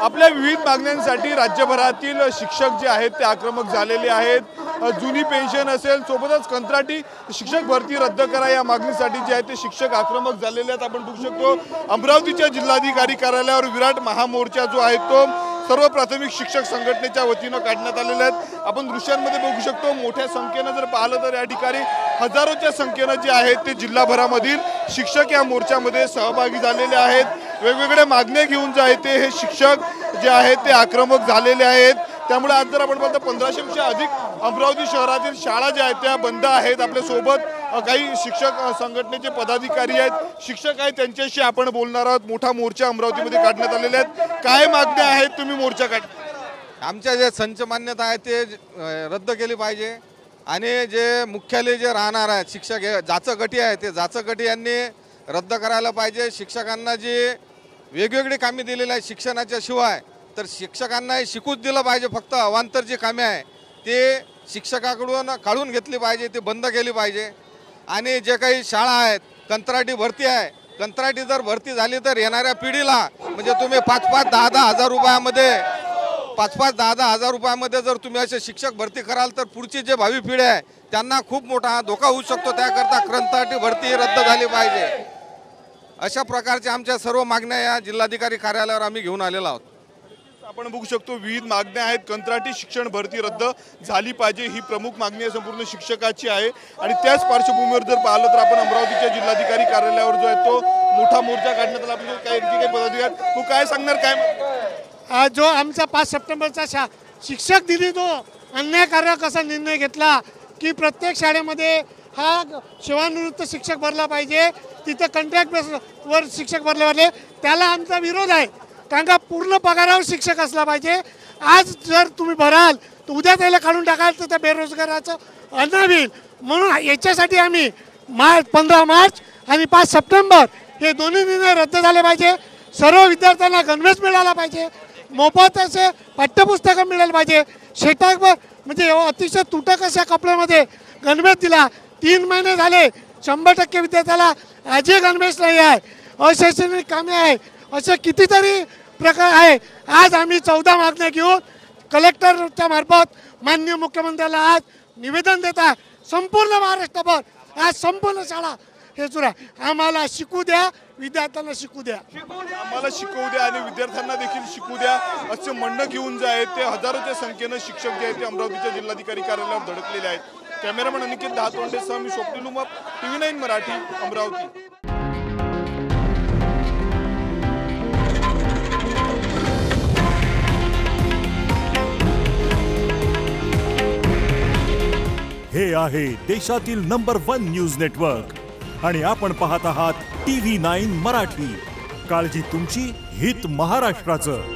आपल्या विविध मागण्यांसाठी राज्यभरातील शिक्षक जे आहेत ते आक्रमक झालेले आहेत। जुनी पेन्शन असेल, सोबतच कंत्राटी शिक्षक भरती रद्द करा या मागणीसाठी जे आहे ते शिक्षक आक्रमक झालेले आहेत। आपण बघू शकतो अमरावतीच्या जिल्हाधिकारी कार्यालयावर विराट महामोर्चा जो आहे तो सर्व प्राथमिक शिक्षक संघटनेच्या वतीने काढण्यात आलेले आहेत। आपण दृश्यांमध्ये बघू शकतो मोठ्या संख्येने जर पाहिलं तर या ठिकाणी हजारोच्या संख्येने जे आहेत ते जिल्हाभरामधील शिक्षक या मोर्चामध्ये सहभागी झालेले आहेत। वेगवेगळ्या मागण्या घेऊन जे आहे ते हे शिक्षक जे आहेत ते आक्रमक झालेले आहेत। त्यामुळे आज जर आपण पाहतो 1500पेक्षा अधिक अमरावती शहरातील शाळा ज्या आहेत त्या बंद आहेत। आपल्या सोबत काही शिक्षक संघटनेचे पदाधिकारी आहेत, शिक्षक आहेत, त्यांच्याशी आपण बोलणार आहोत। मोठा मोर्चा अमरावतीमध्ये काढण्यात आलेले आहेत। काय मागण्या आहेत तुम्ही मोर्चा काढ? आमच्या जे संच मान्यता आहे ते रद्द केली पाहिजे आणि जे मुख्यालय जे राहणार आहेत शिक्षक जाचकगटी आहे ते जाचकगटी यांनी रद्द करायला पाहिजे। शिक्षकांना जे वेगवेगळी कामे दिलेली आहेत शिक्षणाच्या शिवाय तर शिक्षकांना शिकूच दिलं पाहिजे। फक्त अवांतर जी कामे आहे ते शिक्षकाकडून काढून घेतली पाहिजे, ते बंद केली पाहिजे। आणि जे काही शाळा आहेत कंत्राटी भरती आहे, कंत्राटी जर भरती झाली तर येणाऱ्या पिढीला म्हणजे तुम्ही 5-5, 10-10 हजार रुपयामध्ये 5-5, 10-10 हजार रुपयामध्ये जर तुम्ही असे शिक्षक भरती कराल तर पुढची जे भावी पिढी आहे त्यांना खूप मोठा धोका होऊ शकतो। त्याकरता कंत्राटी भरती रद्द झाली पाहिजे। अशा प्रकारच्या आमच्या सर्व मागण्या या जिल्हाधिकारी कार्यालयावर आम्ही घेऊन आलेलो आहोत। आपण बघू शकतो विविध मागण्या आहेत। कंत्राटी शिक्षण भरती रद्द झाली पाहिजे ही प्रमुख मागणी आहे संपूर्ण शिक्षकाची आहे। आणि त्याच पार्श्वभूमीवर जर पाहिलं तर आपण अमरावतीच्या जिल्हाधिकारी कार्यालयावर जो आहे तो मोठा मोर्चा काढण्यात आला। आपण काही पदाधिकारी तू काय सांगणार? काय जो आमचा 5 सप्टेंबरचा शिक्षक दिनी तो अन्यायकारक असा निर्णय घेतला की प्रत्येक शाळेमध्ये हा सेवानिवृत्त शिक्षक भरला पाहिजे, तिथे कॉन्ट्रॅक्ट बेसवर शिक्षक भरले पाहिजे, त्याला आमचा विरोध आहे। कारण का पूर्ण पगारावर शिक्षक असला पाहिजे। आज जर तुम्ही भराल तर उद्या त्याला काढून टाकाल तर त्या बेरोजगाराचं अन्न होईल। म्हणून याच्यासाठी आम्ही 15 मार्च आणि 5 सप्टेंबर हे दोन्ही निर्णय रद्द झाले पाहिजे। सर्व विद्यार्थ्यांना गणवेश मिळाला पाहिजे, मोफत असे पाठ्यपुस्तकं मिळाले पाहिजे। शेतावर म्हणजे अतिशय तुटक अशा कपड्यामध्ये गणवेश दिला। 3 महिने झाले 100% विद्यार्थ्याला आजही गणवेश नाही आहे। अशैक्षणिक कामे आहे, असे कितीतरी प्रकार आहे। आज आम्ही 14 मागण्या घेऊन कलेक्टरच्या मार्फत माननीय मुख्यमंत्र्याला आज निवेदन देत आहे। संपूर्ण महाराष्ट्रभर आज संपूर्ण शाळा हे सुरू आहे, आम्हाला शिकू द्या, विद्यार्थ्यांना शिकू द्या, आम्हाला शिकवू द्या आणि विद्यार्थ्यांना देखील शिकू द्या असे म्हणणं घेऊन जे आहे ते हजारोच्या संख्येने शिक्षक जे आहेत ते अमरावतीच्या जिल्हाधिकारी कार्यालयावर धडकलेले आहेत। कॅमेरामन अनिकेत दहातोंडेसह मी स्वप्नील उमप, TV9 मराठी, अमरावती। हे आहे देशातील नंबर 1 न्यूज नेटवर्क आणि आपण पाहत आहात TV9 मराठी। काळजी तुमची, हित महाराष्ट्राचं।